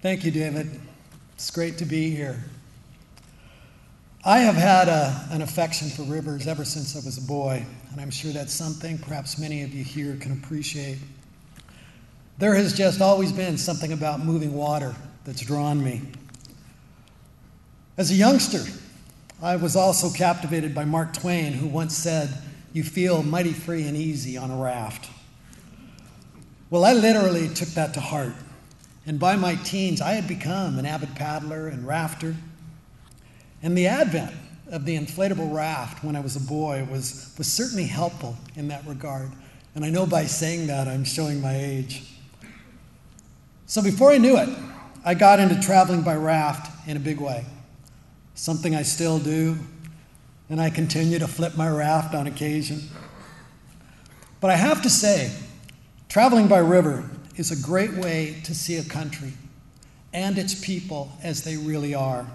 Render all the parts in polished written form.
Thank you, David. It's great to be here. I have had an affection for rivers ever since I was a boy, and I'm sure that's something perhaps many of you here can appreciate. There has just always been something about moving water that's drawn me. As a youngster, I was also captivated by Mark Twain, who once said, "You feel mighty free and easy on a raft." Well, I literally took that to heart. And by my teens, I had become an avid paddler and rafter. And the advent of the inflatable raft when I was a boy was certainly helpful in that regard. And I know by saying that, I'm showing my age. So before I knew it, I got into traveling by raft in a big way. Something I still do, and I continue to flip my raft on occasion. But I have to say, traveling by river is a great way to see a country and its people as they really are.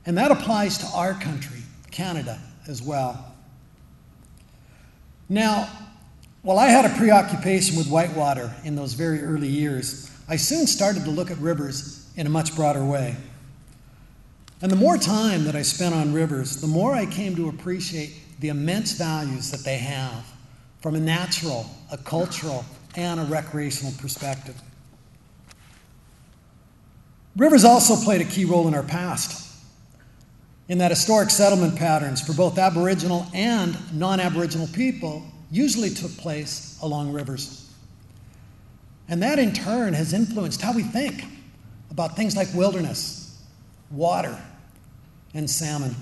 And that applies to our country, Canada, as well. Now, while I had a preoccupation with whitewater in those very early years, I soon started to look at rivers in a much broader way. And the more time that I spent on rivers, the more I came to appreciate the immense values that they have from a natural, a cultural, and a recreational perspective. Rivers also played a key role in our past, in that historic settlement patterns for both Aboriginal and non-Aboriginal people usually took place along rivers. And that in turn has influenced how we think about things like wilderness, water, and salmon.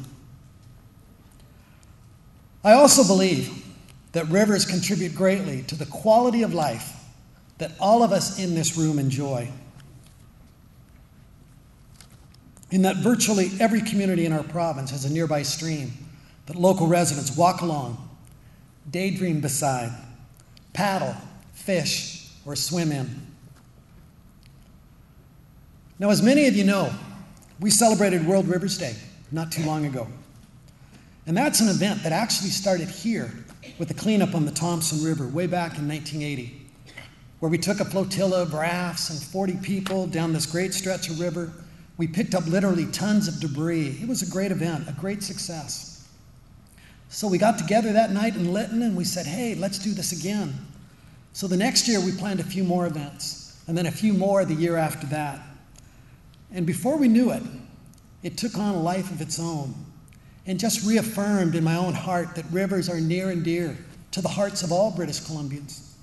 I also believe that rivers contribute greatly to the quality of life that all of us in this room enjoy. In that virtually every community in our province has a nearby stream that local residents walk along, daydream beside, paddle, fish, or swim in. Now, as many of you know, we celebrated World Rivers Day not too long ago. And that's an event that actually started here with the cleanup on the Thompson River way back in 1980, where we took a flotilla of rafts and 40 people down this great stretch of river. We picked up literally tons of debris. It was a great event, a great success. So we got together that night in Lytton and we said, hey, let's do this again. So the next year we planned a few more events, and then a few more the year after that. And before we knew it, it took on a life of its own, and just reaffirmed in my own heart that rivers are near and dear to the hearts of all British Columbians.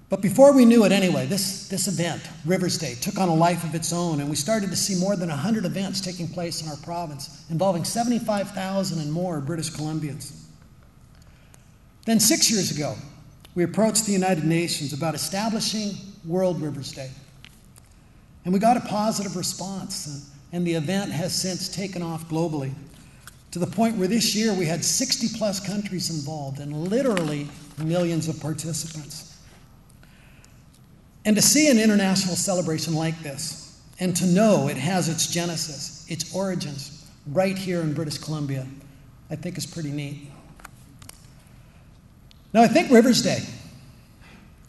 But before we knew it anyway, this event, Rivers Day, took on a life of its own, and we started to see more than 100 events taking place in our province, involving 75,000 and more British Columbians. Then 6 years ago, we approached the United Nations about establishing World Rivers Day. And we got a positive response, and the event has since taken off globally, to the point where this year we had 60 plus countries involved and literally millions of participants. And to see an international celebration like this, and to know it has its genesis, its origins, right here in British Columbia, I think is pretty neat. Now, I think Rivers Day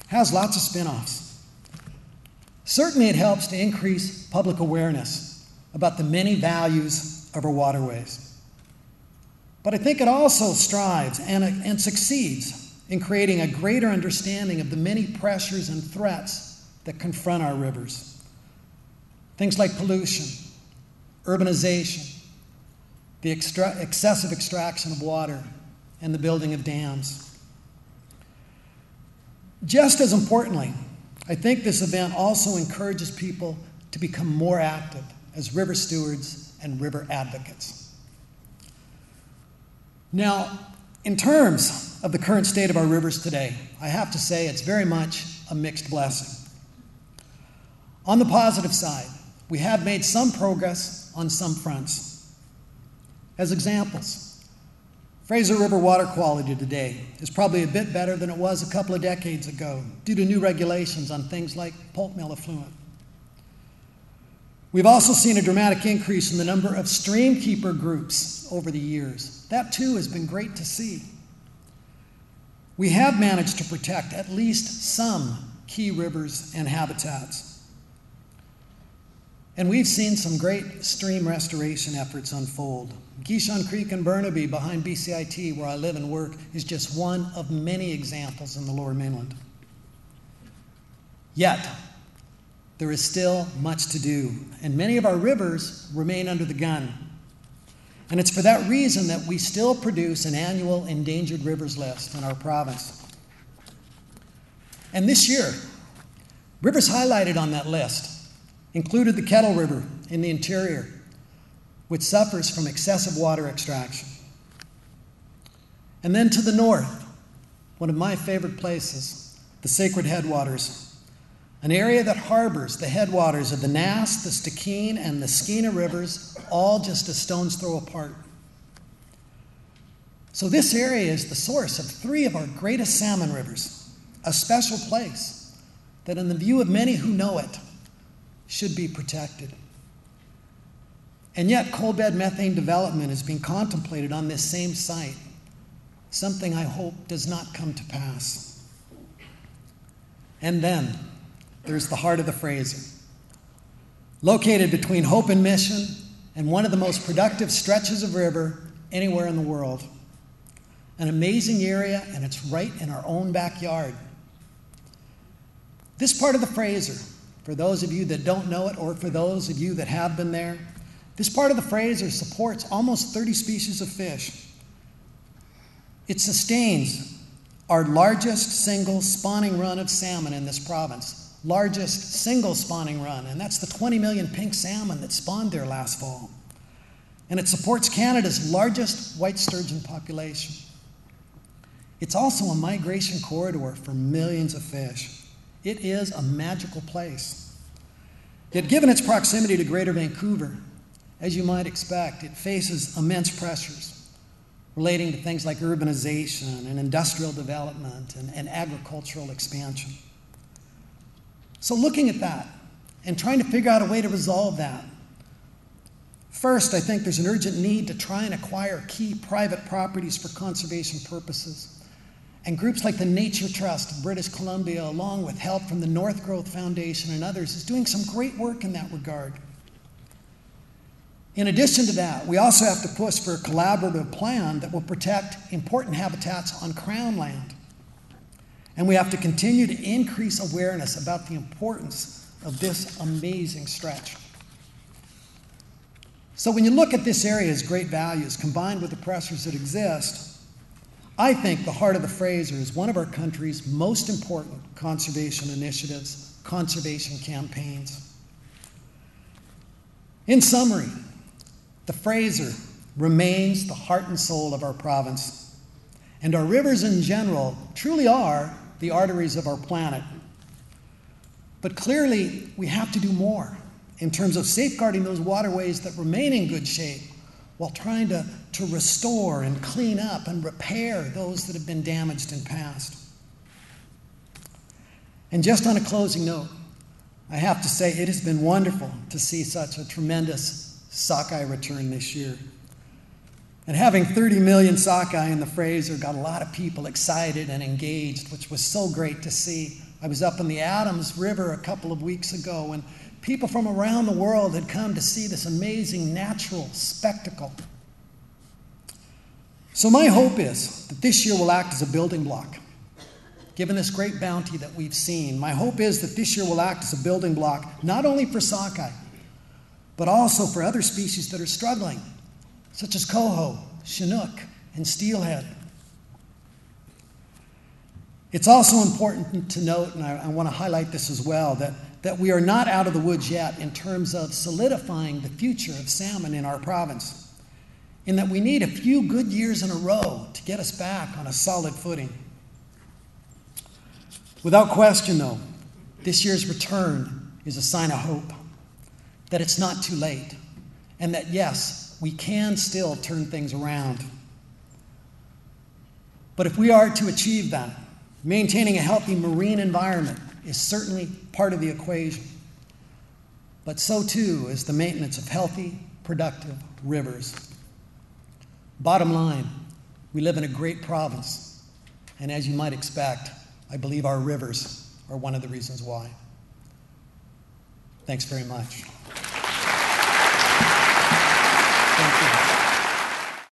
has lots of spin-offs. Certainly it helps to increase public awareness about the many values of our waterways. But I think it also strives and succeeds in creating a greater understanding of the many pressures and threats that confront our rivers. Things like pollution, urbanization, the excessive extraction of water, and the building of dams. Just as importantly, I think this event also encourages people to become more active as river stewards and river advocates. Now, in terms of the current state of our rivers today, I have to say it's very much a mixed blessing. On the positive side, we have made some progress on some fronts. As examples, Fraser River water quality today is probably a bit better than it was a couple of decades ago due to new regulations on things like pulp mill effluent. We've also seen a dramatic increase in the number of streamkeeper groups over the years. That too has been great to see. We have managed to protect at least some key rivers and habitats. And we've seen some great stream restoration efforts unfold. Gishon Creek in Burnaby behind BCIT, where I live and work, is just one of many examples in the Lower Mainland. Yet, there is still much to do, and many of our rivers remain under the gun. And it's for that reason that we still produce an annual endangered rivers list in our province. And this year, rivers highlighted on that list included the Kettle River in the interior, which suffers from excessive water extraction. And then to the north, one of my favorite places, the Sacred Headwaters, an area that harbors the headwaters of the Nass, the Stikine, and the Skeena rivers, all just a stone's throw apart. So this area is the source of 3 of our greatest salmon rivers, a special place that in the view of many who know it, should be protected. And yet coal bed methane development is being contemplated on this same site, something I hope does not come to pass. And then there's the heart of the Fraser, located between Hope and Mission and one of the most productive stretches of river anywhere in the world. An amazing area, and it's right in our own backyard. This part of the Fraser, for those of you that don't know it, or for those of you that have been there, this part of the Fraser supports almost 30 species of fish. It sustains our largest single spawning run of salmon in this province. Largest single spawning run, and that's the 20 million pink salmon that spawned there last fall. And it supports Canada's largest white sturgeon population. It's also a migration corridor for millions of fish. It is a magical place. Yet given its proximity to Greater Vancouver, as you might expect, it faces immense pressures relating to things like urbanization and industrial development and agricultural expansion. So looking at that and trying to figure out a way to resolve that, first, I think there's an urgent need to try and acquire key private properties for conservation purposes. And groups like the Nature Trust of British Columbia, along with help from the North Growth Foundation and others, is doing some great work in that regard. In addition to that, we also have to push for a collaborative plan that will protect important habitats on Crown land. And we have to continue to increase awareness about the importance of this amazing stretch. So when you look at this area's great values combined with the pressures that exist, I think the heart of the Fraser is one of our country's most important conservation initiatives, conservation campaigns. In summary, the Fraser remains the heart and soul of our province, and our rivers in general truly are the arteries of our planet. But clearly, we have to do more in terms of safeguarding those waterways that remain in good shape while trying to restore and clean up and repair those that have been damaged in past. And just on a closing note, I have to say it has been wonderful to see such a tremendous sockeye return this year. And having 30 million sockeye in the Fraser got a lot of people excited and engaged, which was so great to see. I was up in the Adams River a couple of weeks ago, and people from around the world had come to see this amazing natural spectacle. So my hope is that this year will act as a building block. Given this great bounty that we've seen, my hope is that this year will act as a building block, not only for sockeye, but also for other species that are struggling, such as coho, chinook, and steelhead. It's also important to note, and I want to highlight this as well, that we are not out of the woods yet in terms of solidifying the future of salmon in our province, in that we need a few good years in a row to get us back on a solid footing. Without question, though, this year's return is a sign of hope, that it's not too late, and that, yes, we can still turn things around. But if we are to achieve that, maintaining a healthy marine environment is certainly part of the equation. But so too is the maintenance of healthy, productive rivers. Bottom line, we live in a great province, and as you might expect, I believe our rivers are one of the reasons why. Thanks very much.